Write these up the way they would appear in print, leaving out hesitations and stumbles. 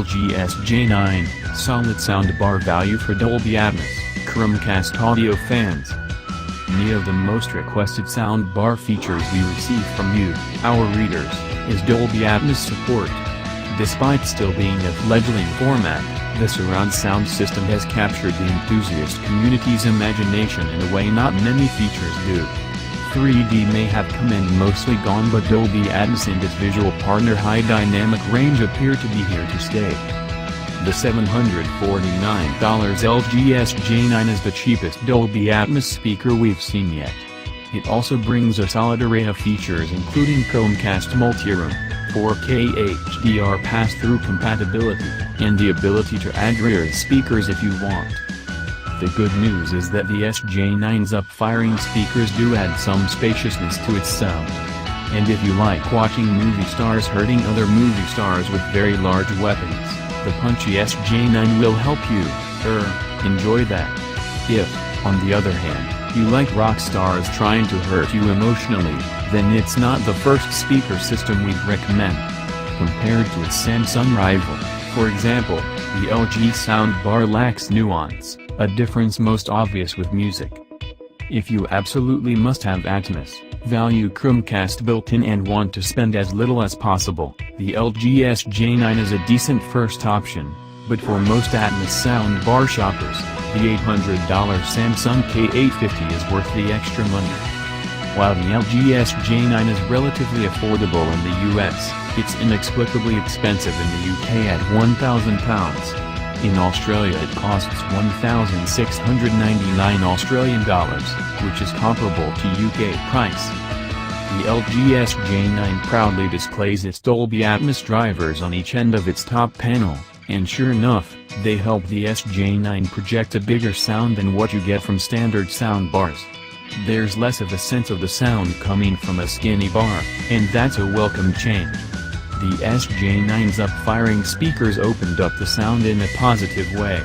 LG SJ9, solid soundbar value for Dolby Atmos, Chromecast audio fans. Many of the most requested soundbar features we receive from you, our readers, is Dolby Atmos support. Despite still being a fledgling format, the surround sound system has captured the enthusiast community's imagination in a way not many features do. 3D may have come and mostly gone, but Dolby Atmos and its visual partner high dynamic range appear to be here to stay. The $749 LG SJ9 is the cheapest Dolby Atmos speaker we've seen yet. It also brings a solid array of features including Chromecast multi-room, 4K HDR pass-through compatibility, and the ability to add rear speakers if you want. The good news is that the SJ9's up-firing speakers do add some spaciousness to its sound. And if you like watching movie stars hurting other movie stars with very large weapons, the punchy SJ9 will help you, enjoy that. If, on the other hand, you like rock stars trying to hurt you emotionally, then it's not the first speaker system we'd recommend. Compared to its Samsung rival, for example, the LG soundbar lacks nuance, a difference most obvious with music. If you absolutely must have Atmos, value Chromecast built-in and want to spend as little as possible, the LG SJ9 is a decent first option, but for most Atmos soundbar shoppers, the $800 Samsung K850 is worth the extra money. While the LG SJ9 is relatively affordable in the US, it's inexplicably expensive in the UK at £1,000. In Australia it costs $1,699 Australian dollars, which is comparable to UK price. The LG SJ9 proudly displays its Dolby Atmos drivers on each end of its top panel, and sure enough, they help the SJ9 project a bigger sound than what you get from standard soundbars. There's less of a sense of the sound coming from a skinny bar, and that's a welcome change. The SJ9's up-firing speakers opened up the sound in a positive way.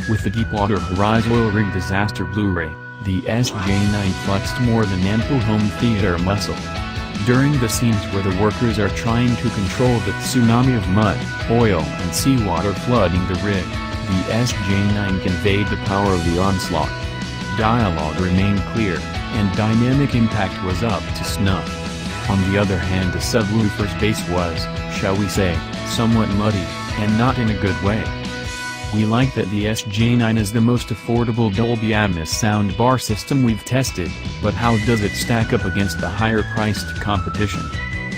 With the Deepwater Horizon oil rig disaster Blu-ray, the SJ9 flexed more than ample home theater muscle. During the scenes where the workers are trying to control the tsunami of mud, oil and seawater flooding the rig, the SJ9 conveyed the power of the onslaught. Dialogue remained clear, and dynamic impact was up to snuff. On the other hand, the subwoofer's bass was, shall we say, somewhat muddy, and not in a good way. We like that the SJ9 is the most affordable Dolby Atmos soundbar system we've tested, but how does it stack up against the higher-priced competition?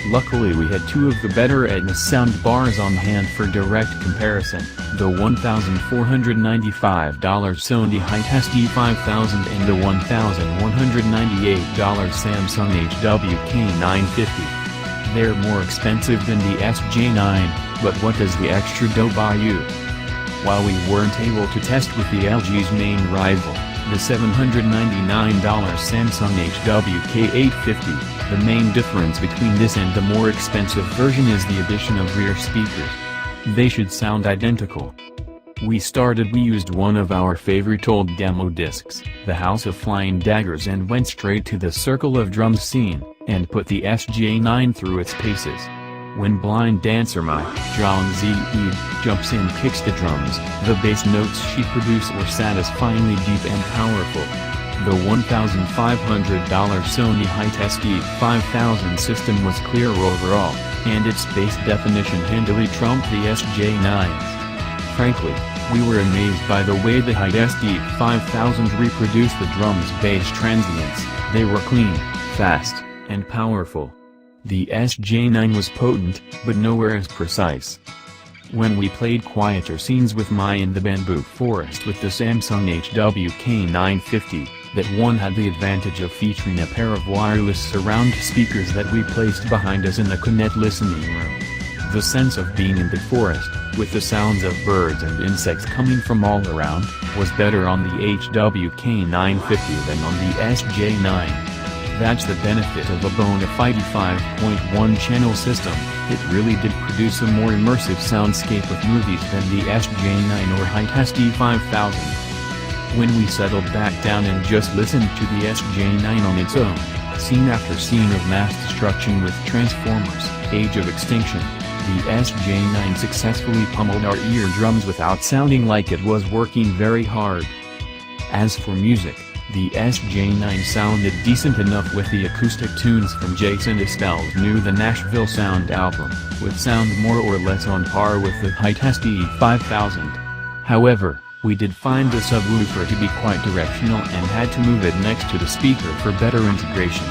Luckily we had two of the better Atmos soundbars on hand for direct comparison, the $1,495 Sony Hi-Test E5000 and the $1,198 Samsung HWK950. They're more expensive than the SJ9, but what does the extra dough buy you? While we weren't able to test with the LG's main rival, the $799 Samsung HWK850, the main difference between this and the more expensive version is the addition of rear speakers. They should sound identical. We used one of our favorite old demo discs, The House of Flying Daggers, and went straight to the Circle of Drums scene, and put the SJ9 through its paces. When blind dancer Mai Zhang jumps and kicks the drums, the bass notes she produced were satisfyingly deep and powerful. The $1,500 Sony Hi-Test E5000 system was clear overall, and its bass definition handily trumped the SJ9's. Frankly, we were amazed by the way the Hi-Test E5000 reproduced the drum's bass transients. They were clean, fast, and powerful. The SJ9 was potent, but nowhere as precise. When we played quieter scenes with Mai in the bamboo forest with the Samsung HWK950, that one had the advantage of featuring a pair of wireless surround speakers that we placed behind us in the Connect listening room. The sense of being in the forest, with the sounds of birds and insects coming from all around, was better on the HWK950 than on the SJ9. That's the benefit of a bona fide 5.1 channel system. It really did produce a more immersive soundscape of movies than the SJ9 or Hi-Test E5000. When we settled back down and just listened to the SJ9 on its own, scene after scene of mass destruction with Transformers, Age of Extinction, The SJ9 successfully pummeled our eardrums without sounding like it was working very hard. As for music, the SJ9 sounded decent enough with the acoustic tunes from Jason Estelle's new The Nashville Sound album, with sound more or less on par with the Hi-Test E5000. However, we did find the subwoofer to be quite directional and had to move it next to the speaker for better integration.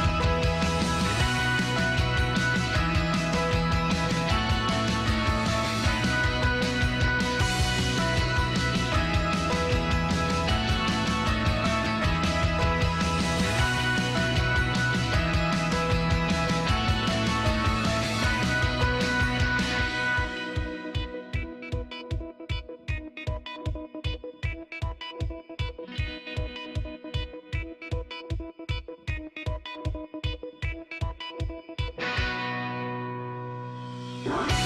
Yeah.